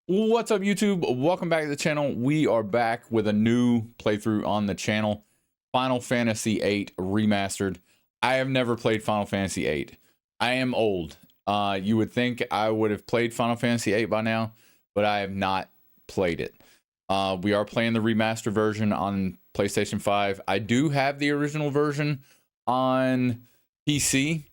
What's up, YouTube? Welcome back to the channel. We are back with a new playthrough on the channel, Final Fantasy VIII Remastered. I have never played Final Fantasy VIII. I am old. You would think I would have played Final Fantasy VIII by now, but I have not played it. We are playing the remastered version on PlayStation 5. I do have the original version on PC,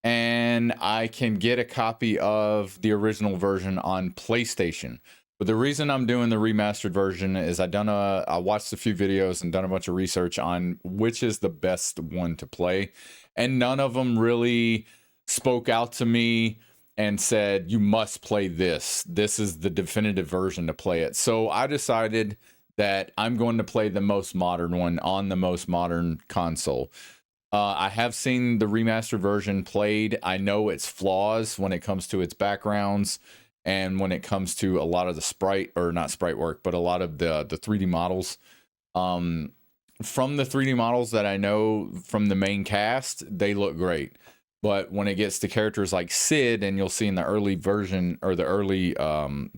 and I can get a copy of the original version on PlayStation. But the reason I'm doing the remastered version is I watched a few videos and done a bunch of research on which is the best one to play, and none of them really spoke out to me and said you must play this. This is the definitive version to play it. So I decided that I'm going to play the most modern one on the most modern console. I have seen the remastered version played. I know its flaws when it comes to its backgrounds and when it comes to a lot of the not sprite work, but a lot of the 3D models. From the 3D models that I know from the main cast, they look great. But when it gets to characters like Sid, and you'll see in the early version or the early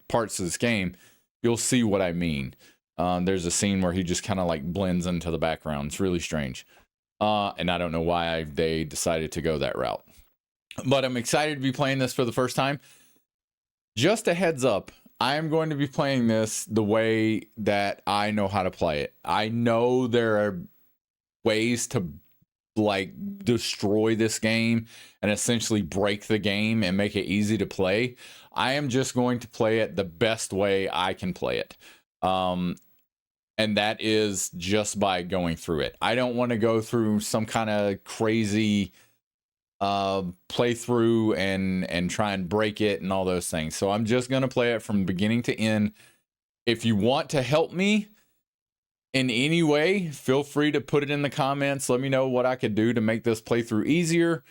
parts of this game, you'll see what I mean. There's a scene where he just kind of like blends into the background. It's really strange. And I don't know why they decided to go that route. But I'm excited to be playing this for the first time. Just a heads up, I am going to be playing this the way that I know how to play it. I know there are ways to like destroy this game and essentially break the game and make it easy to play. I am just going to play it the best way I can play it. And that is just by going through it. I don't want to go through some kind of crazy playthrough and try and break it and all those things. So I'm just going to play it from beginning to end. If you want to help me in any way, feel free to put it in the comments. Let me know what I could do to make this playthrough easier.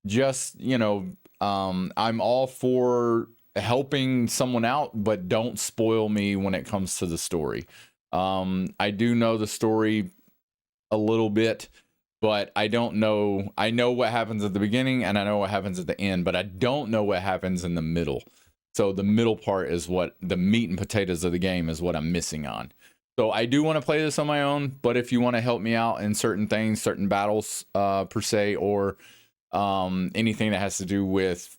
Just, you know, I'm all for helping someone out, but don't spoil me when it comes to the story. I do know the story a little bit, but I don't know. I know what happens at the beginning and I know what happens at the end, but I don't know what happens in the middle. So the middle part is what the meat and potatoes of the game is what I'm missing on. So I do want to play this on my own, but if you want to help me out in certain things, certain battles, per se, or anything that has to do with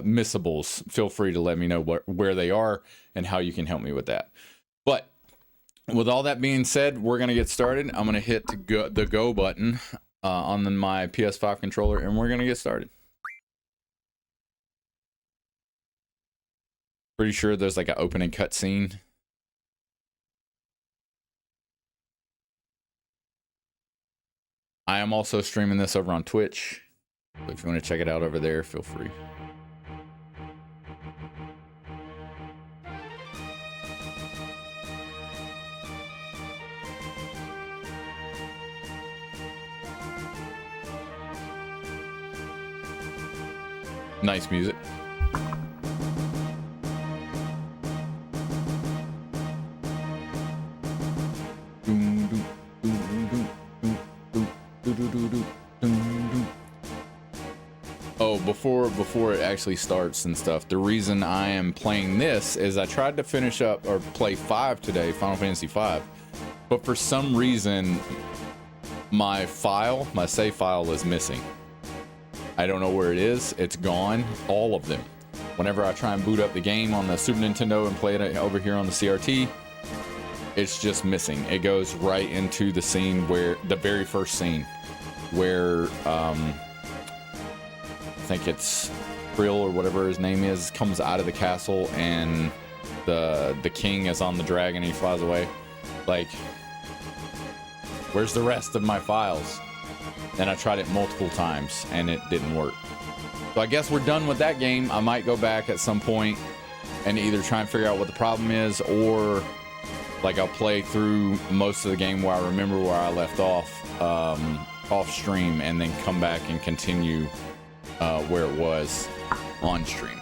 missables, feel free to let me know where they are and how you can help me with that. But with all that being said, we're going to get started. I'm going to hit the go button on my PS5 controller, and we're going to get started. Pretty sure there's like an opening cutscene. I am also streaming this over on Twitch. So if you want to check it out over there, feel free. Nice music. Oh, before it actually starts and stuff, the reason I am playing this is I tried to finish up or play 5 today, Final Fantasy 5, but for some reason my save file is missing. I don't know where it is. It's gone. All of them. Whenever I try and boot up the game on the Super Nintendo and play it over here on the CRT, it's just missing. It goes right into the scene where the very first scene where I think it's Frill or whatever his name is comes out of the castle and the king is on the dragon and he flies away. Like, where's the rest of my files? And I tried it multiple times and it didn't work. So I guess we're done with that game. I might go back at some point and either try and figure out what the problem is, or like I'll play through most of the game where I remember where I left off off stream, and then come back and continue where it was on stream,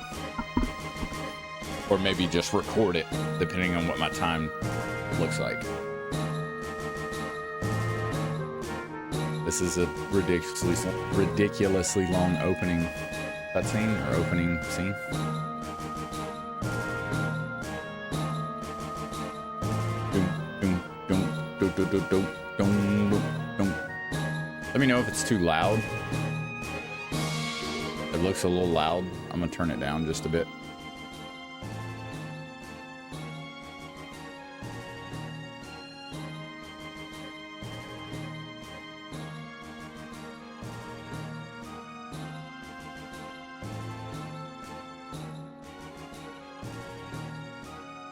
or maybe just record it depending on what my time looks like. This is a ridiculously long opening cutscene or opening scene. Let me know if it's too loud. It looks a little loud. I'm gonna turn it down just a bit.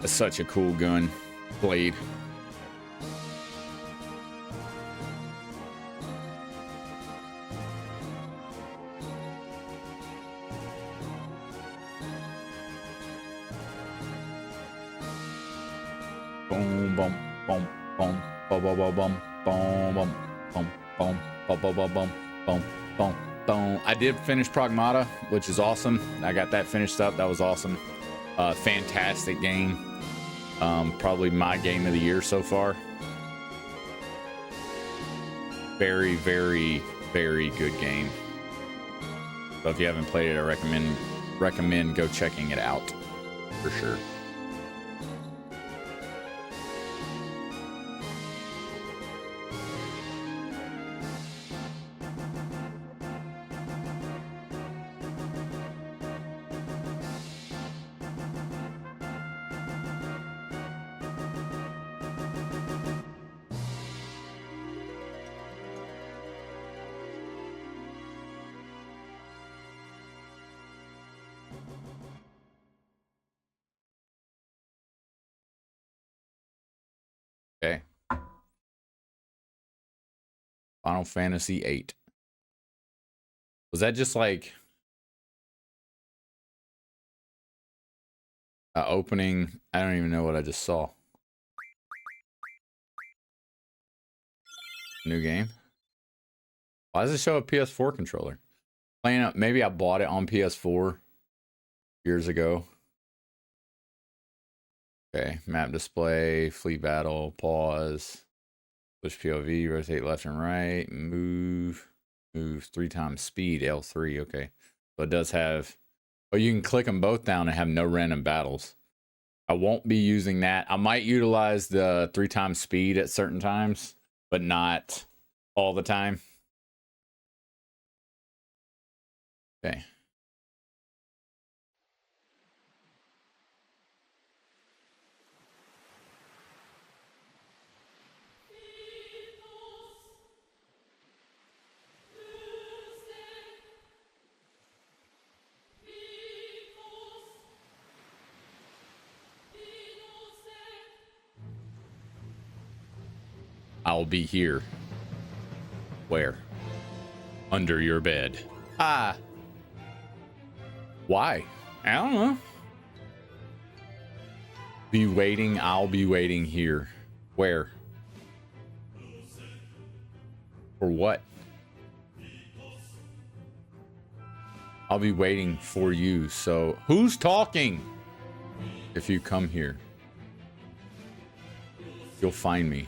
It's such a cool gun. Blade. Boom, boom, boom, boom, boom, boom, boom, boom, boom, boom, boom, boom, boom, boom, boom, boom, boom, boom. I did finish Pragmata, which is awesome. I got that finished up. That was awesome. Fantastic game. Probably my game of the year so far. Very, very, very good game. So if you haven't played it, I recommend go checking it out for sure. Okay. Final Fantasy VIII. Was that just like opening? I don't even know what I just saw. New game. Why does it show a PS4 controller? Playing up. Maybe I bought it on PS4 years ago. Okay, map display, fleet battle, pause, push POV, rotate left and right, move 3 times speed, L3, okay. So it does have, oh, you can click them both down and have no random battles. I won't be using that. I might utilize the 3 times speed at certain times, but not all the time. Okay. I'll be here. Where? Under your bed. Ah. Why? I don't know. Be waiting. I'll be waiting here. Where? For what? I'll be waiting for you. So who's talking? If you come here, you'll find me.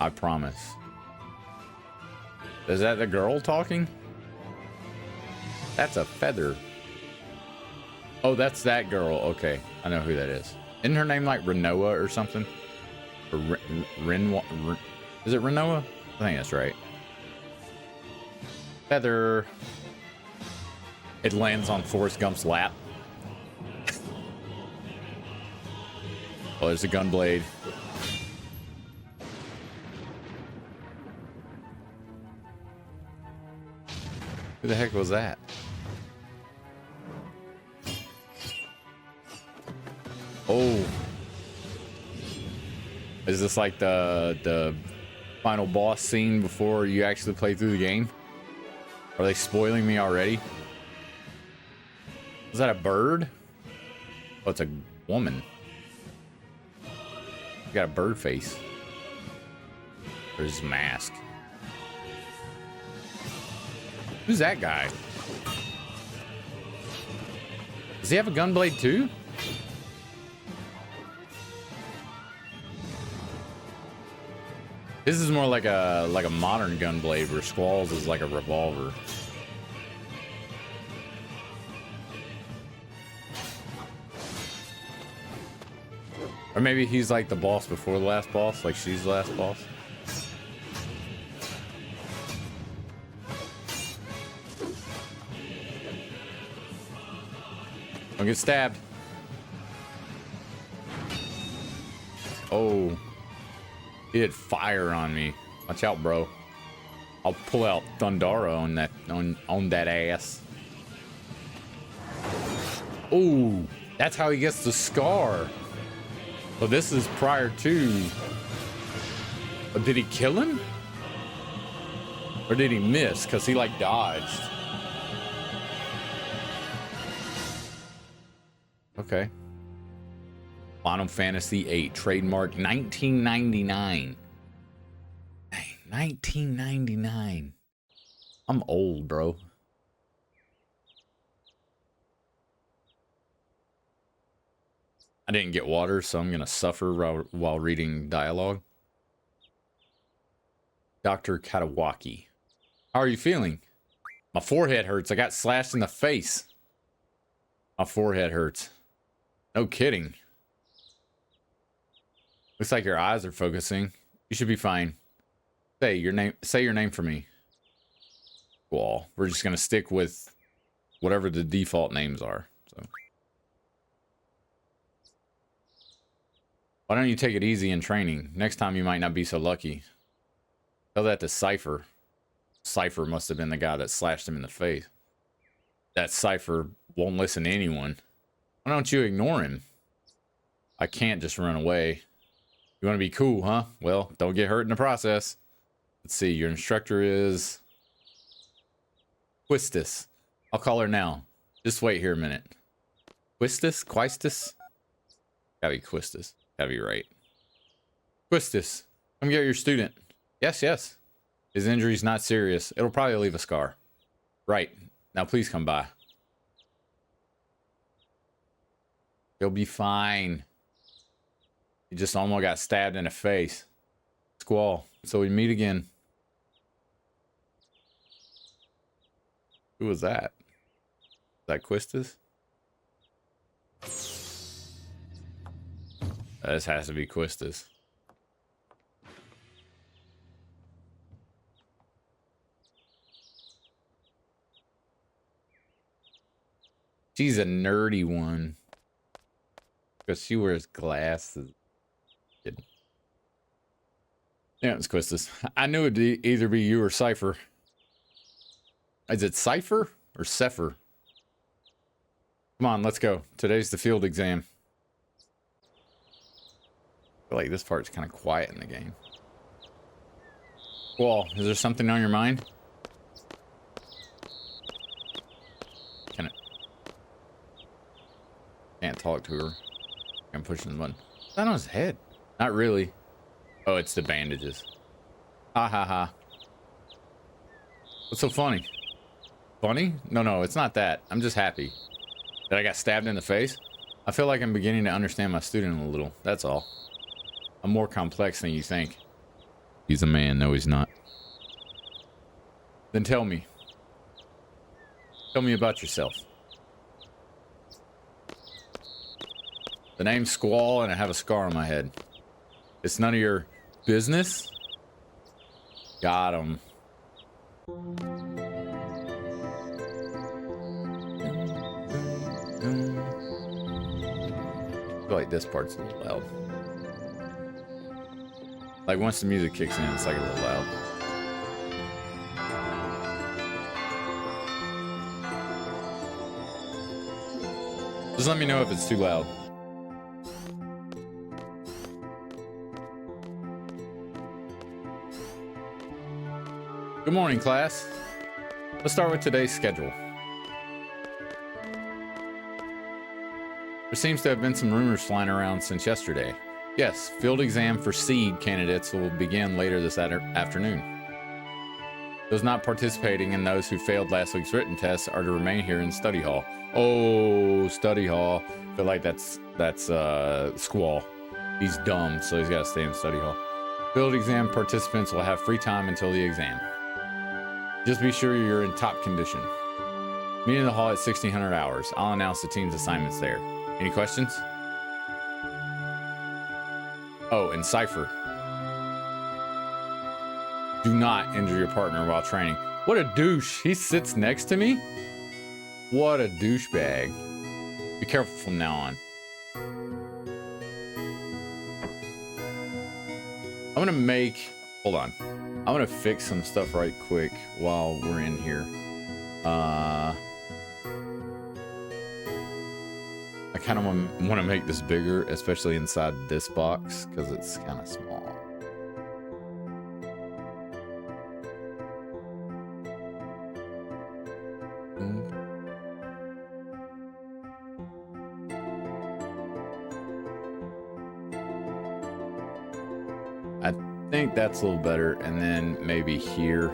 I promise. Is that the girl talking? That's a feather. Oh, that's that girl. Okay, I know who that is. Isn't her name like Renoa or something? Or Renwa? Is it Renoa? I think that's right. Feather. It lands on Forrest Gump's lap. Oh, there's a gun blade. Who the heck was that? Oh. Is this like the final boss scene before you actually play through the game? Are they spoiling me already? Is that a bird? Oh, it's a woman. You got a bird face. Or his mask. Who's that guy? Does he have a gunblade too? This is more like a modern gunblade where Squall's is like a revolver. Or maybe he's like the boss before the last boss, like she's the last boss. Don't get stabbed. Oh. He had fire on me. Watch out, bro. I'll pull out Thundara on that on that ass. Oh, that's how he gets the scar. So this is prior to. Did he kill him? Or did he miss? Because he like dodged. Okay. Final Fantasy VIII, trademark 1999. Dang, 1999. I'm old, bro. I didn't get water, so I'm gonna suffer while reading dialogue. Dr. Katawaki. How are you feeling? My forehead hurts. I got slashed in the face. My forehead hurts. No kidding. Looks like your eyes are focusing. You should be fine. Say your name for me. Squall. We're just gonna stick with whatever the default names are. So why don't you take it easy in training? Next time you might not be so lucky. Tell that to Cypher. Cypher must have been the guy that slashed him in the face. That Cypher won't listen to anyone. Why don't you ignore him? I can't just run away. You want to be cool, huh? Well, don't get hurt in the process. Let's see. Your instructor is Quistis. I'll call her now. Just wait here a minute. Quistis? Quistis? Gotta be Quistis. Gotta be right. Quistis, come get your student. Yes, yes. His injury's not serious. It'll probably leave a scar. Right. Now please come by. You'll be fine. You just almost got stabbed in the face. Squall. So we meet again. Who was that? Is that Quistis? This has to be Quistis. She's a nerdy one. Because she wears glasses. Yeah, it's Quistis. I knew it'd either be you or Cypher. Is it Cypher or Sepher? Come on, let's go. Today's the field exam. I feel like this part's kind of quiet in the game. Squall, is there something on your mind? Can't talk to her. I'm pushing the button. Is that on his head? Not really. Oh, it's the bandages. Ha ha ha. What's so funny? Funny? No, it's not that. I'm just happy that I got stabbed in the face. I feel like I'm beginning to understand my student a little. That's all. I'm more complex than you think. He's a man. No, he's not. Then tell me. Tell me about yourself. The name's Squall, and I have a scar on my head. It's none of your business? Got him. I feel like this part's a little loud. Like once the music kicks in, it's like a little loud. Just let me know if it's too loud. Good morning, class. Let's start with today's schedule. There seems to have been some rumors flying around since yesterday. Yes, field exam for seed candidates will begin later this afternoon. Those not participating and those who failed last week's written tests are to remain here in study hall. Oh, study hall. I feel like that's Squall. He's dumb, so he's got to stay in study hall. Field exam participants will have free time until the exam. Just be sure you're in top condition. Meet in the hall at 1600 hours. I'll announce the team's assignments there. Any questions? Oh, and Cypher. Do not injure your partner while training. What a douche. He sits next to me? What a douchebag. Be careful from now on. I'm gonna make, hold on. I'm gonna fix some stuff right quick while we're in here. I kind of want to make this bigger, especially inside this box, because it's kind of small. I think that's a little better, and then maybe here.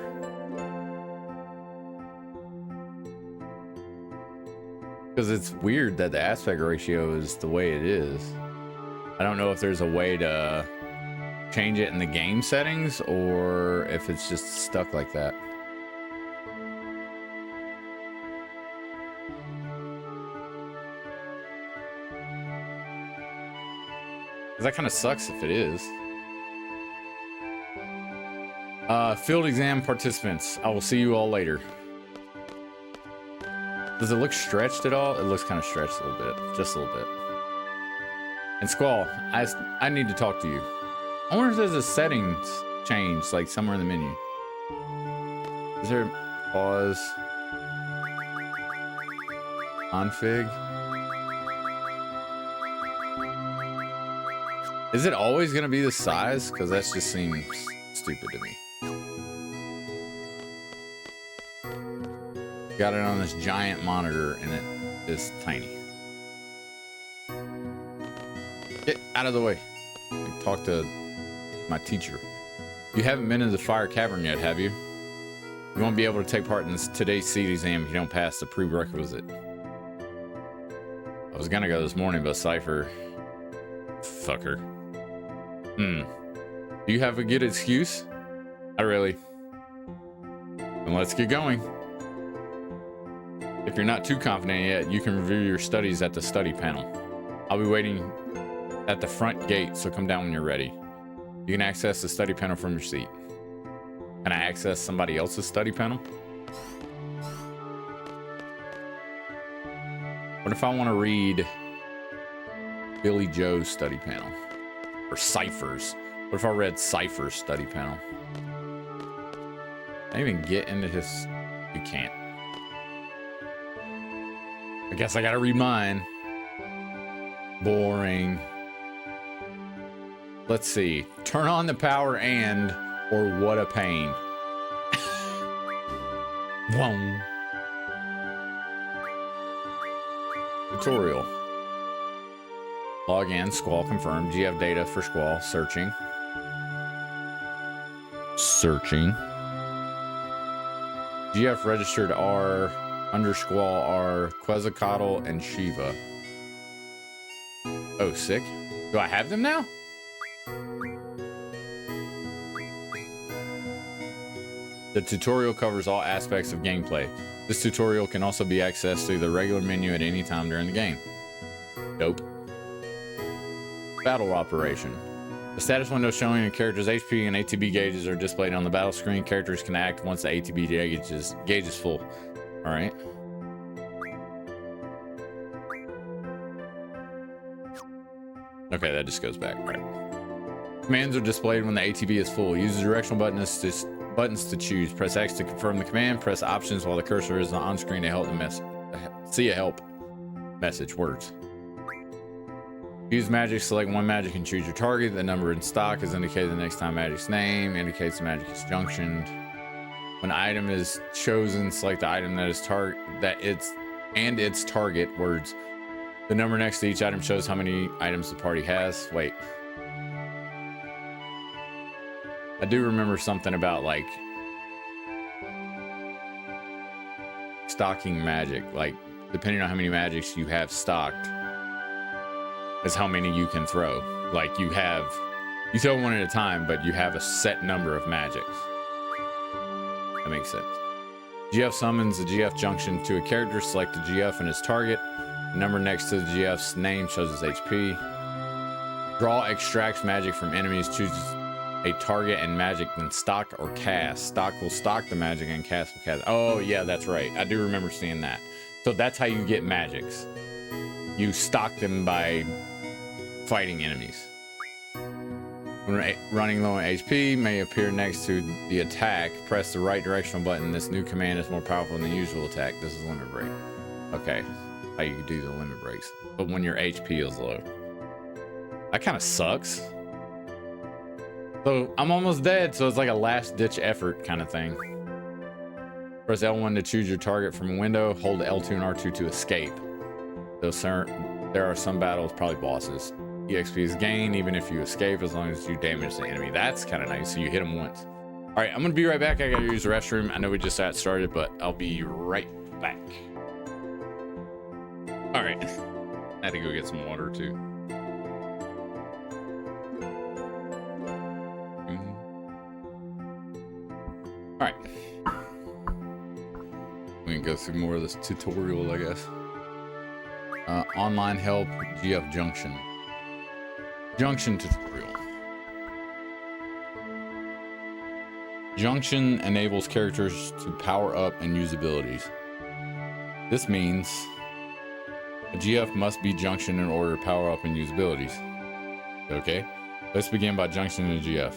Because it's weird that the aspect ratio is the way it is. I don't know if there's a way to change it in the game settings or if it's just stuck like that. That kind of sucks if it is. Field exam participants. I will see you all later. Does it look stretched at all? It looks kind of stretched a little bit. Just a little bit. And Squall, I need to talk to you. I wonder if there's a settings change, like somewhere in the menu. Is there pause? Config? Is it always going to be the size? Because that just seems stupid to me. Got it on this giant monitor and it is tiny. Get out of the way. Talk to my teacher. You haven't been in the fire cavern yet, have you? You won't be able to take part in today's seed exam if you don't pass the prerequisite. I was gonna go this morning, but Cypher... Fucker. Do you have a good excuse? Not really. Then let's get going. If you're not too confident yet, you can review your studies at the study panel. I'll be waiting at the front gate, so come down when you're ready. You can access the study panel from your seat. Can I access somebody else's study panel? What if I want to read Billy Joe's study panel? Or Cypher's? What if I read Cypher's study panel? Can I even get into his... You can't. I guess I gotta read mine. Boring. Let's see. Turn on the power and, or what a pain. Whoa. Tutorial. Log in, Squall confirmed. GF data for Squall. Searching. Searching. GF registered R under Squall are Quetzalcoatl and Shiva. Oh, sick. Do I have them now? The tutorial covers all aspects of gameplay. This tutorial can also be accessed through the regular menu at any time during the game. Dope. Battle operation. The status window showing the character's HP and ATB gauges are displayed on the battle screen. Characters can act once the ATB gauge is full. All right. Okay, that just goes back. All right. Commands are displayed when the ATB is full. Use the directional buttons to choose. Press X to confirm the command. Press options while the cursor is on screen to help see a help message words. Use magic, select one magic and choose your target. The number in stock is indicated the next time magic's name, indicates the magic is junctioned. When an item is chosen, select the item that is its target words. The number next to each item shows how many items the party has. Wait. I do remember something about like stocking magic, like depending on how many magics you have stocked is how many you can throw. Like you throw one at a time, but you have a set number of magics. That makes sense. GF summons the GF junction to a character. Select the GF and his target. The number next to the GF's name shows his HP. Draw extracts magic from enemies. Chooses a target and magic, then stock or cast. Stock will stock the magic and cast will cast. Oh yeah, that's right. I do remember seeing that. So that's how you get magics. You stock them by fighting enemies. When running low on HP, may appear next to the attack. Press the right directional button. This new command is more powerful than the usual attack. This is limit break. Okay, how you do the limit breaks. But when your HP is low. That kind of sucks. So I'm almost dead, so it's like a last ditch effort kind of thing. Press L1 to choose your target from a window. Hold L2 and R2 to escape. There are some battles, probably bosses. EXP is gained even if you escape, as long as you damage the enemy. That's kind of nice, so you hit them once. All right, I'm gonna be right back. I gotta use the restroom. I know we just got started, but I'll be right back. All right, I had to go get some water too. All right, we can go through more of this tutorial, I guess. Online help, GF Junction. Junction tutorial. Junction enables characters to power up and use abilities. This means a GF must be Junction in order to power up and use abilities. Okay, let's begin by junctioning a GF.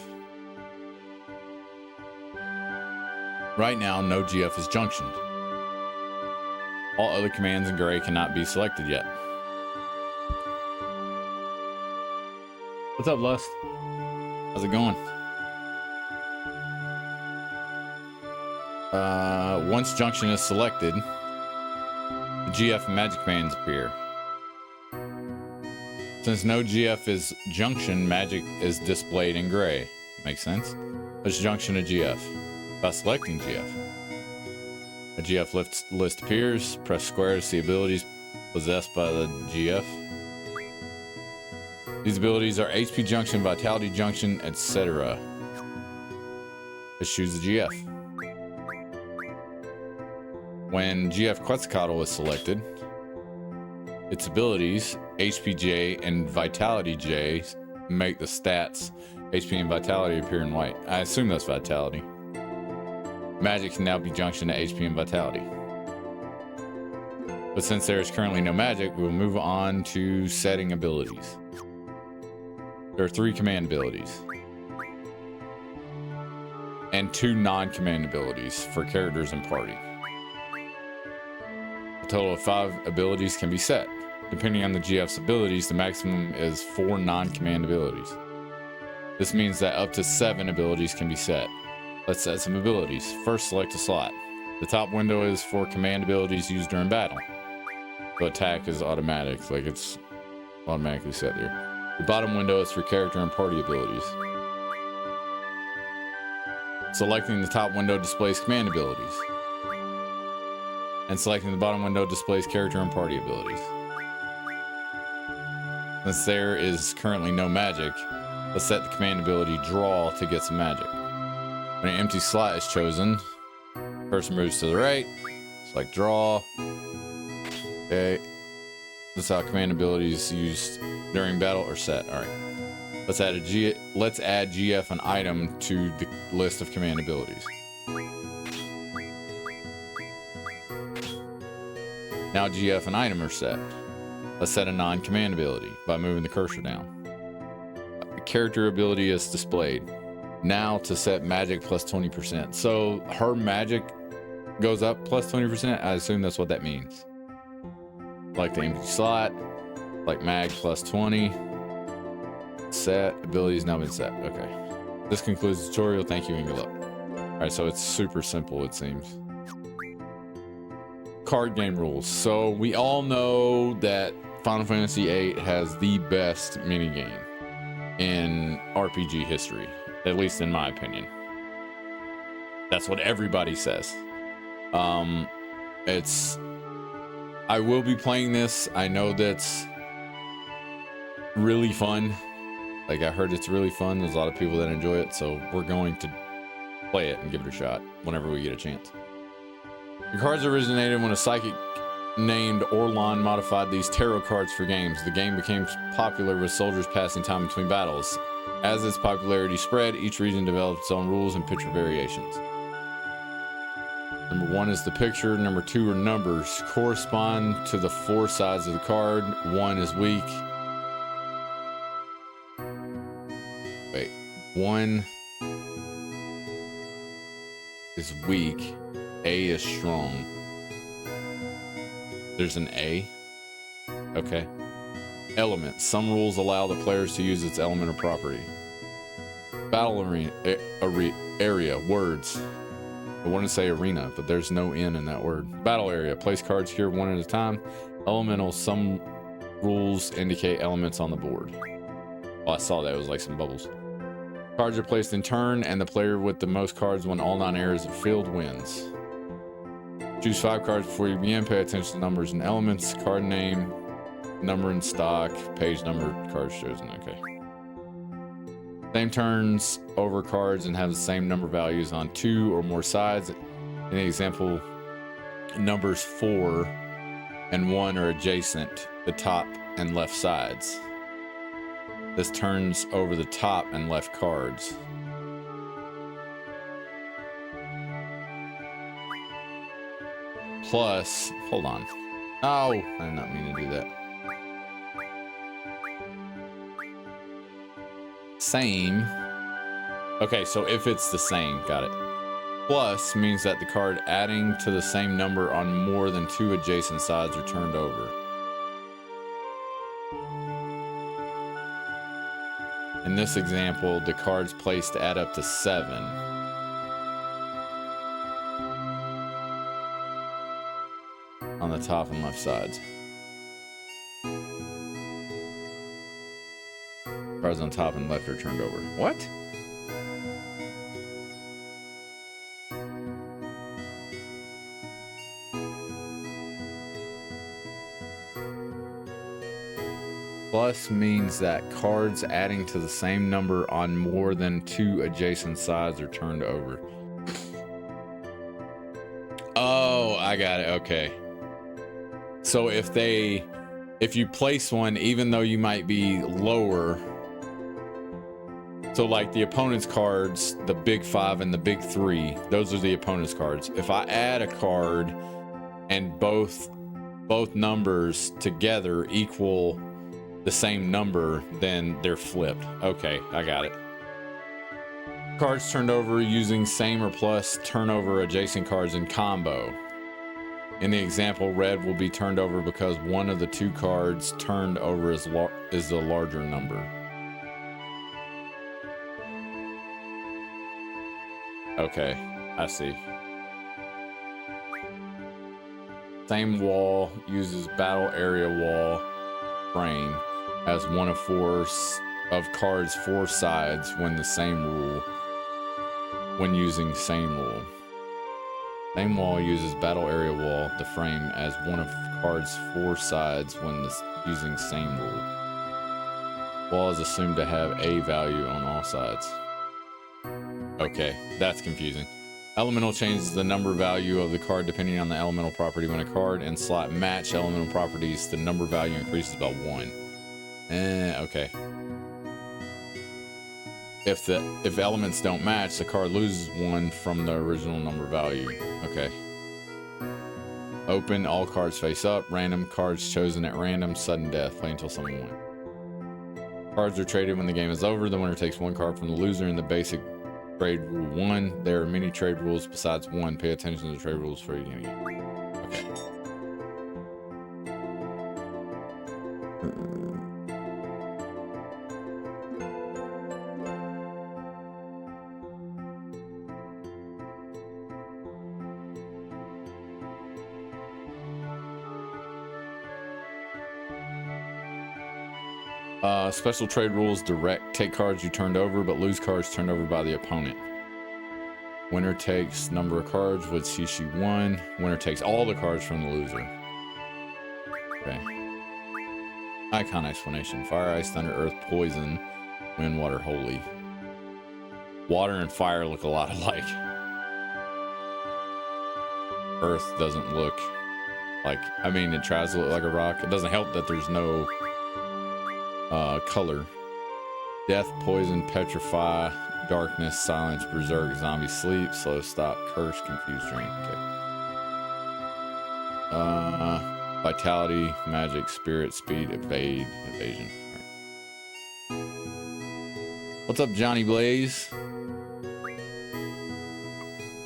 Right now, no GF is junctioned. All other commands in gray cannot be selected yet. What's up, Lust? How's it going? Once junction is selected, the GF and magic commands appear. Since no GF is junction, magic is displayed in gray. Makes sense? Let's junction a GF by selecting GF. A GF list appears. Press square to see abilities possessed by the GF. These abilities are HP Junction, Vitality Junction, etc. Let's choose the GF. When GF Quetzalcoatl is selected, its abilities, HP J and Vitality J, make the stats HP and Vitality appear in white. I assume that's Vitality. Magic can now be junctioned to HP and Vitality. But since there is currently no magic, we'll move on to setting abilities. There are 3 command abilities and 2 non-command abilities for characters and party. A total of 5 abilities can be set. Depending on the GF's abilities, the maximum is 4 non-command abilities. This means that up to 7 abilities can be set. Let's set some abilities. First, select a slot. The top window is for command abilities used during battle. So attack is automatic, like it's automatically set there. The bottom window is for character and party abilities. Selecting the top window displays command abilities. And selecting the bottom window displays character and party abilities. Since there is currently no magic, let's set the command ability draw to get some magic. When an empty slot is chosen, person moves to the right, select draw. Okay. This is how command abilities used during battle are set. All right. Let's add GF an item to the list of command abilities. Now GF and item are set. Let's set a non-command ability by moving the cursor down. The character ability is displayed. Now to set magic plus 20%. So her magic goes up plus 20%. I assume that's what that means. Like the empty slot, like mag plus 20. Set, ability has now been set. Okay. This concludes the tutorial. Thank you and good luck. All right, so it's super simple, it seems. Card game rules. So we all know that Final Fantasy VIII has the best minigame in RPG history, at least in my opinion. That's what everybody says. I will be playing this. I know that's really fun. Like, I heard it's really fun. There's a lot of people that enjoy it, so we're going to play it and give it a shot whenever we get a chance. Your cards originated when a psychic named Orlan modified these tarot cards for games. The game became popular with soldiers passing time between battles. As its popularity spread, each region developed its own rules and picture variations. Number 1 is the picture. Number 2 are numbers. Correspond to the 4 sides of the card. 1 is weak. Wait. 1 is weak. A is strong. There's an A. Okay. Elements. Some rules allow the players to use its element or property. Battle arena. Area. Words. I want to say arena, but there's no N in that word. Battle area. Place cards here one at a time. Elemental. Some rules indicate elements on the board. Oh, I saw that. It was like some bubbles. Cards are placed in turn, and the player with the most cards when all 9 areas are filled wins. Choose 5 cards before you begin. Pay attention to numbers and elements. Card name, number in stock, page number, cards chosen. Okay. Same turns over cards and have the same number values on 2 or more sides. In the example, numbers 4 and 1 are adjacent, the top and left sides. This turns over the top and left cards. Plus, hold on. Oh, I did not mean to do that. Same. Okay, so if it's the same, got it. Plus means that the card adding to the same number on more than 2 adjacent sides are turned over. In this example, the cards placed add up to 7. On the top and left sides. Cards on top and left are turned over. What? Plus means that cards adding to the same number on more than 2 adjacent sides are turned over. Oh, I got it. Okay. So if you place one, even though you might be lower, so like the opponent's cards, the big 5 and the big 3, those are the opponent's cards. If I add a card and both numbers together equal the same number, then they're flipped. Okay, I got it. Cards turned over using same or plus turn over adjacent cards in combo. In the example, red will be turned over because one of the 2 cards turned over is the larger number. Okay, I see. Same wall uses battle area wall frame as one of 4 of cards 4 sides when using same rule. Same wall uses battle area wall, the frame, as one of cards 4 sides when using same rule. Wall is assumed to have a value on all sides. Okay, that's confusing. Elemental changes the number value of the card depending on the elemental property. When a card and slot match elemental properties, the number value increases by 1. Okay. If elements don't match, the card loses 1 from the original number value. Okay. Open, all cards face up. Random, cards chosen at random. Sudden death, play until someone wins. Cards are traded when the game is over. The winner takes 1 card from the loser in the basic trade rule 1. There are many trade rules besides 1. Pay attention to the trade rules for you. Okay. Special trade rules direct. Take cards you turned over, but lose cards turned over by the opponent. Winner takes number of cards with CC 1. Winner takes all the cards from the loser. Okay. Icon explanation. Fire, ice, thunder, earth, poison, wind, water, holy. Water and fire look a lot alike. Earth doesn't look Like, I mean, it tries to look like a rock. It doesn't help that there's no color. Death, poison, petrify, darkness, silence, berserk, zombie, sleep, slow, stop, curse, confuse, drain. Okay. Vitality, magic, spirit, speed, evade, evasion. All right. What's up, Johnny Blaze?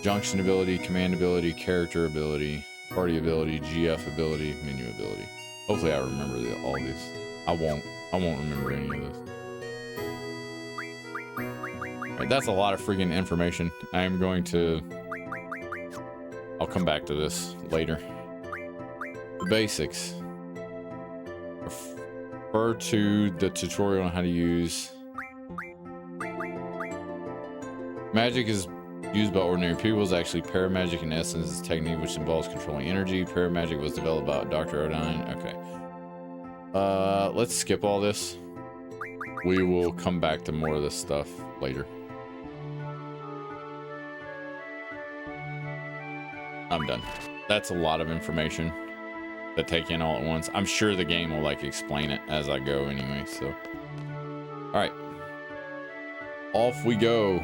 Junction ability, command ability, character ability, party ability, GF ability, menu ability. Hopefully I remember all these. I won't remember any of this. Right, that's a lot of freaking information. I am going to... I'll come back to this later. The basics. Refer to the tutorial on how to use... Magic is used by ordinary people. Is actually paramagic in essence. It's a technique which involves controlling energy. Paramagic was developed by Dr. Odine. Okay. Let's skip all this. We will come back to more of this stuff later. I'm done. That's a lot of information to take in all at once. I'm sure the game will like explain it as I go anyway, so. All right. Off we go.